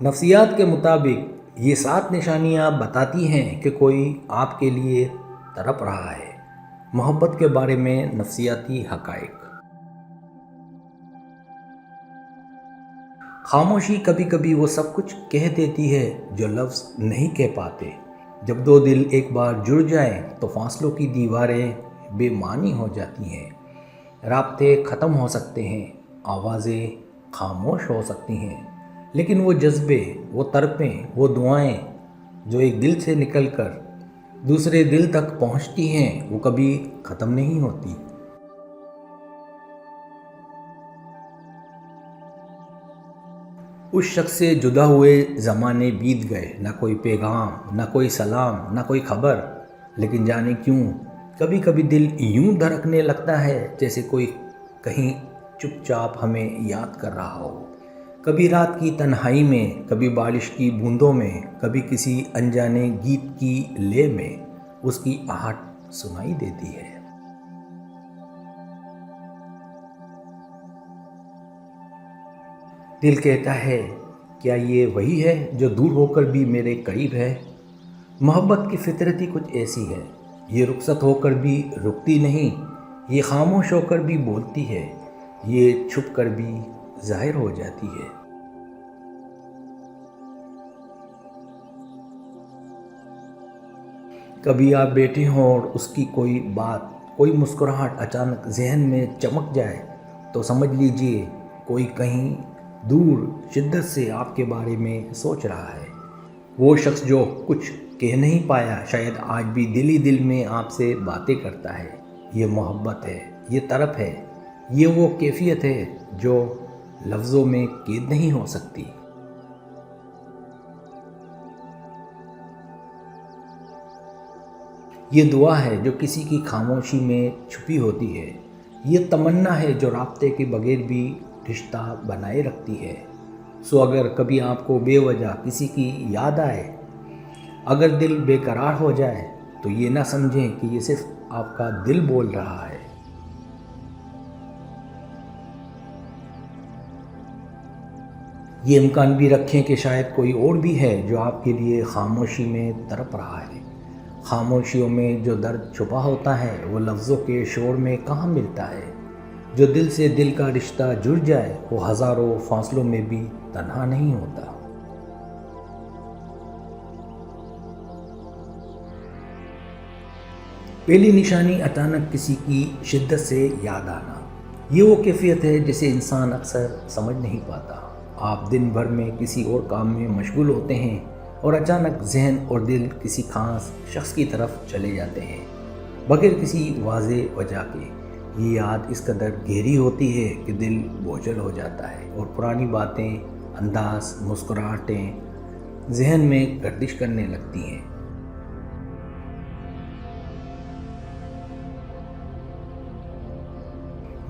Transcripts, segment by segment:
نفسیات کے مطابق یہ 7 نشانیاں بتاتی ہیں کہ کوئی آپ کے لیے تڑپ رہا ہے۔ محبت کے بارے میں نفسیاتی حقائق۔ خاموشی کبھی کبھی وہ سب کچھ کہہ دیتی ہے جو لفظ نہیں کہہ پاتے۔ جب دو دل ایک بار جڑ جائیں تو فاصلوں کی دیواریں بے معنی ہو جاتی ہیں، رابطے ختم ہو سکتے ہیں، آوازیں خاموش ہو سکتی ہیں، لیکن وہ جذبے، وہ تڑپیں، وہ دعائیں جو ایک دل سے نکل کر دوسرے دل تک پہنچتی ہیں وہ کبھی ختم نہیں ہوتی۔ اس شخص سے جدا ہوئے زمانے بیت گئے، نہ کوئی پیغام، نہ کوئی سلام، نہ کوئی خبر، لیکن جانے کیوں کبھی کبھی دل یوں دھڑکنے لگتا ہے جیسے کوئی کہیں چپ چاپ ہمیں یاد کر رہا ہو۔ کبھی رات کی تنہائی میں، کبھی بارش کی بوندوں میں، کبھی کسی انجانے گیت کی لے میں اس کی آہٹ سنائی دیتی ہے۔ دل کہتا ہے، کیا یہ وہی ہے جو دور ہو کر بھی میرے قریب ہے؟ محبت کی فطرت ہی کچھ ایسی ہے، یہ رخصت ہو کر بھی رکتی نہیں، یہ خاموش ہو کر بھی بولتی ہے، یہ چھپ کر بھی ظاہر ہو جاتی ہے۔ کبھی آپ بیٹھے ہوں اور اس کی کوئی بات، کوئی مسکراہٹ اچانک ذہن میں چمک جائے تو سمجھ لیجئے کوئی کہیں دور شدت سے آپ کے بارے میں سوچ رہا ہے۔ وہ شخص جو کچھ کہہ نہیں پایا شاید آج بھی دل ہی دل میں آپ سے باتیں کرتا ہے۔ یہ محبت ہے، یہ طرف ہے، یہ وہ کیفیت ہے جو لفظوں میں قید نہیں ہو سکتی۔ یہ دعا ہے جو کسی کی خاموشی میں چھپی ہوتی ہے، یہ تمنا ہے جو رابطے کے بغیر بھی رشتہ بنائے رکھتی ہے۔ سو اگر کبھی آپ کو بے وجہ کسی کی یاد آئے، اگر دل بے قرار ہو جائے تو یہ نہ سمجھیں کہ یہ صرف آپ کا دل بول رہا ہے۔ یہ امکان بھی رکھیں کہ شاید کوئی اور بھی ہے جو آپ کے لیے خاموشی میں تڑپ رہا ہے۔ خاموشیوں میں جو درد چھپا ہوتا ہے وہ لفظوں کے شور میں کہاں ملتا ہے۔ جو دل سے دل کا رشتہ جڑ جائے وہ ہزاروں فاصلوں میں بھی تنہا نہیں ہوتا۔ پہلی نشانی اچانک کسی کی شدت سے یاد آنا۔ یہ وہ کیفیت ہے جسے انسان اکثر سمجھ نہیں پاتا۔ آپ دن بھر میں کسی اور کام میں مشغول ہوتے ہیں اور اچانک ذہن اور دل کسی خاص شخص کی طرف چلے جاتے ہیں بغیر کسی واضح وجہ کے۔ یہ یاد اس قدر گہری ہوتی ہے کہ دل بوجھل ہو جاتا ہے اور پرانی باتیں، انداز، مسکراہٹیں ذہن میں گردش کرنے لگتی ہیں۔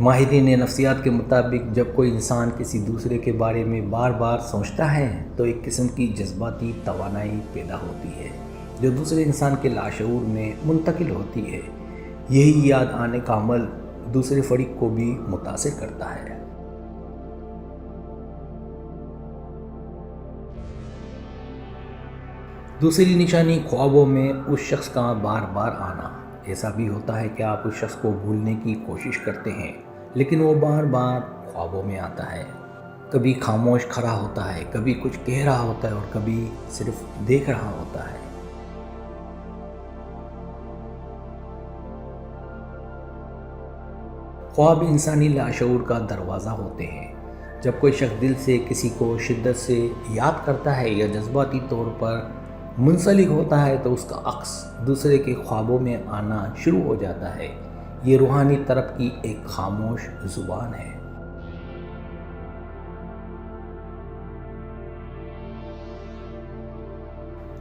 ماہرین نفسیات کے مطابق جب کوئی انسان کسی دوسرے کے بارے میں بار بار سوچتا ہے تو ایک قسم کی جذباتی توانائی پیدا ہوتی ہے جو دوسرے انسان کے لاشعور میں منتقل ہوتی ہے۔ یہی یاد آنے کا عمل دوسرے فریق کو بھی متاثر کرتا ہے۔ دوسری نشانی خوابوں میں اس شخص کا بار بار آنا۔ ایسا بھی ہوتا ہے کہ آپ اس شخص کو بھولنے کی کوشش کرتے ہیں لیکن وہ بار بار خوابوں میں آتا ہے۔ کبھی خاموش کھڑا ہوتا ہے، کبھی کچھ کہہ رہا ہوتا ہے اور کبھی صرف دیکھ رہا ہوتا ہے۔ خواب انسانی لاشعور کا دروازہ ہوتے ہیں۔ جب کوئی شخص دل سے کسی کو شدت سے یاد کرتا ہے یا جذباتی طور پر منسلک ہوتا ہے تو اس کا عکس دوسرے کے خوابوں میں آنا شروع ہو جاتا ہے۔ یہ روحانی طرف کی ایک خاموش زبان ہے۔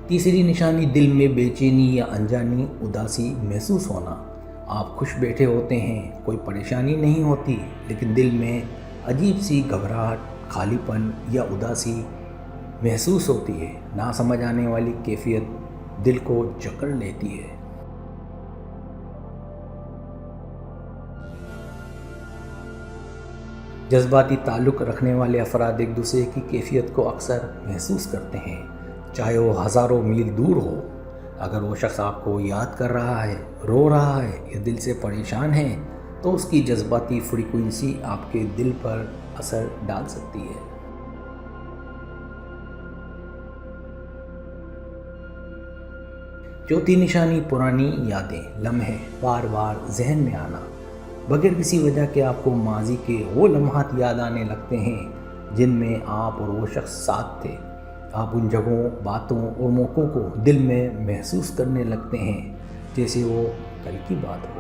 تیسری نشانی دل میں بے چینی یا انجانی اداسی محسوس ہونا۔ آپ خوش بیٹھے ہوتے ہیں، کوئی پریشانی نہیں ہوتی، لیکن دل میں عجیب سی گھبراہٹ، خالی پن یا اداسی محسوس ہوتی ہے۔ نہ سمجھ آنے والی کیفیت دل کو جکڑ لیتی ہے۔ جذباتی تعلق رکھنے والے افراد ایک دوسرے کی کیفیت کو اکثر محسوس کرتے ہیں، چاہے وہ ہزاروں میل دور ہو۔ اگر وہ شخص آپ کو یاد کر رہا ہے، رو رہا ہے یا دل سے پریشان ہے تو اس کی جذباتی فریکوینسی آپ کے دل پر اثر ڈال سکتی ہے۔ چوتھی نشانی پرانی یادیں، لمحے بار بار ذہن میں آنا۔ بغیر کسی وجہ کے آپ کو ماضی کے وہ لمحات یاد آنے لگتے ہیں جن میں آپ اور وہ شخص ساتھ تھے۔ آپ ان جگہوں، باتوں اور موقعوں کو دل میں محسوس کرنے لگتے ہیں جیسے وہ کل کی بات ہو۔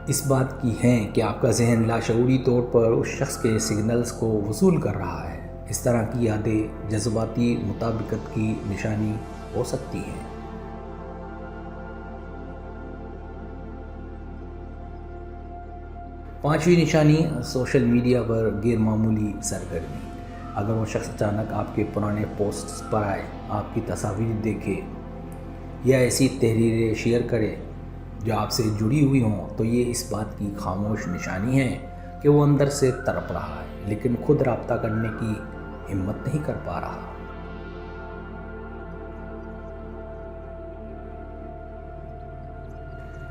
اس بات کی ہیں کہ آپ کا ذہن لاشعوری طور پر اس شخص کے سگنلز کو وصول کر رہا ہے۔ اس طرح کی یادیں جذباتی مطابقت کی نشانی ہو سکتی ہیں۔ پانچویں نشانی سوشل میڈیا پر غیر معمولی سرگرمی۔ اگر وہ شخص اچانک آپ کے پرانے پوسٹس پر آئے، آپ کی تصاویر دیکھے یا ایسی تحریریں شیئر کرے جو آپ سے جڑی ہوئی ہوں، تو یہ اس بات کی خاموش نشانی ہے کہ وہ اندر سے تڑپ رہا ہے لیکن خود رابطہ کرنے کی ہمت نہیں کر پا رہا۔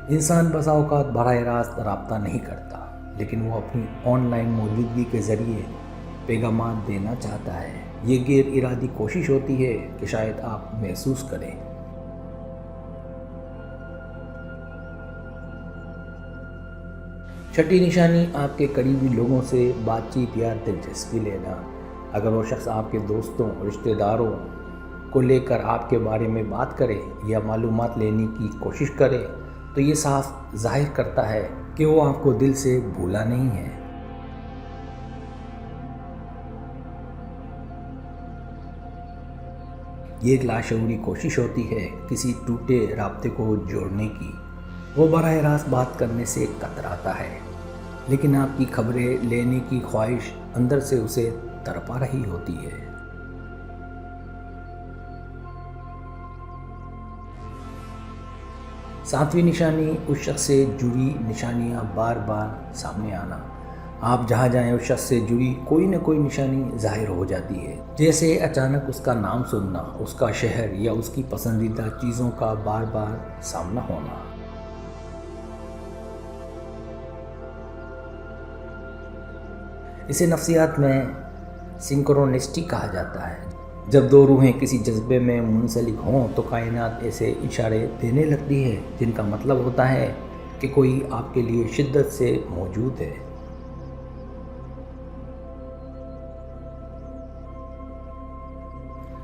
انسان بسا اوقات براہ راست رابطہ نہیں کرتا، لیکن وہ اپنی آن لائن موجودگی کے ذریعے پیغامات دینا چاہتا ہے۔ یہ غیر ارادی کوشش ہوتی ہے کہ شاید آپ محسوس کریں۔ چھٹی نشانی آپ کے قریبی لوگوں سے بات چیت یا دلچسپی لینا۔ اگر وہ شخص آپ کے دوستوں، رشتہ داروں کو لے کر آپ کے بارے میں بات کرے یا معلومات لینے کی کوشش کرے تو یہ صاف ظاہر کرتا ہے کہ وہ آپ کو دل سے بھولا نہیں ہے۔ یہ ایک لاشعوری کوشش ہوتی ہے کسی ٹوٹے رابطے کو جوڑنے کی۔ وہ براہ راست بات کرنے سے کتراتا ہے، لیکن آپ کی خبریں لینے کی خواہش اندر سے اسے تڑپا رہی ہوتی ہے۔ ساتویں نشانی اس شخص سے جڑی نشانیاں بار بار سامنے آنا۔ آپ جہاں جائیں اس شخص سے جڑی کوئی نہ کوئی نشانی ظاہر ہو جاتی ہے، جیسے اچانک اس کا نام سننا، اس کا شہر یا اس کی پسندیدہ چیزوں کا بار بار سامنا ہونا۔ اسے نفسیات میں سنکرونسٹی کہا جاتا ہے۔ جب دو روحیں کسی جذبے میں منسلک ہوں تو کائنات ایسے اشارے دینے لگتی ہے جن کا مطلب ہوتا ہے کہ کوئی آپ کے لیے شدت سے موجود ہے۔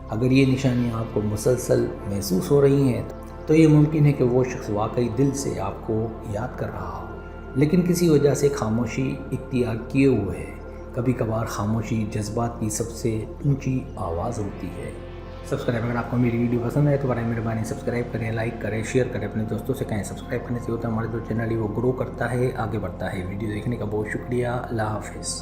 اگر یہ نشانیاں آپ کو مسلسل محسوس ہو رہی ہیں تو یہ ممکن ہے کہ وہ شخص واقعی دل سے آپ کو یاد کر رہا ہو، لیکن کسی وجہ سے خاموشی اختیار کیے ہوئے ہے۔ کبھی کبھار خاموشی جذبات کی سب سے اونچی آواز ہوتی ہے۔ سبسکرائب، اگر آپ کو میری ویڈیو پسند ہے تو برائے مہربانی سبسکرائب کریں، لائک کریں، شیئر کریں، اپنے دوستوں سے کہیں۔ سبسکرائب کرنے سے ہوتا ہے ہمارا جو چینل ہے وہ گرو کرتا ہے، آگے بڑھتا ہے۔ ویڈیو دیکھنے کا بہت شکریہ۔ اللہ حافظ۔